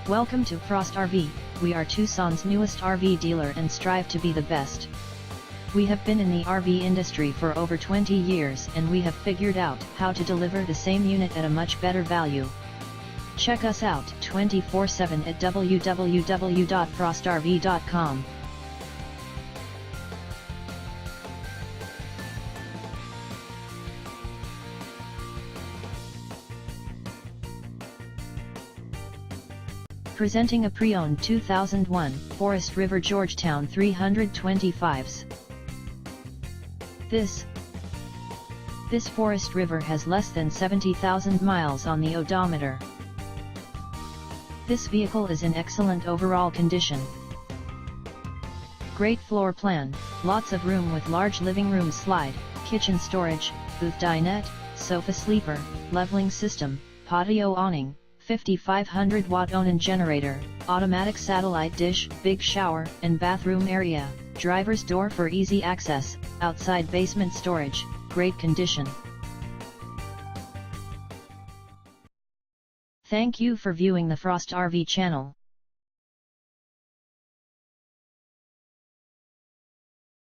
Welcome to Frost RV. We are Tucson's newest RV dealer and strive to be the best. We have been in the RV industry for over 20 years and we have figured out how to deliver the same unit at a much better value. Check us out 24/7 at www.frostrv.com. Presenting a pre-owned 2001 Forest River Georgetown 325s. This Forest River has less than 70,000 miles on the odometer. This vehicle is in excellent overall condition. Great floor plan, lots of room with large living room slide, kitchen storage, booth dinette, sofa sleeper, leveling system, patio awning, 5500 watt Onan generator, automatic satellite dish, big shower and bathroom area, driver's door for easy access, outside basement storage, great condition. Thank you for viewing the Frost RV channel.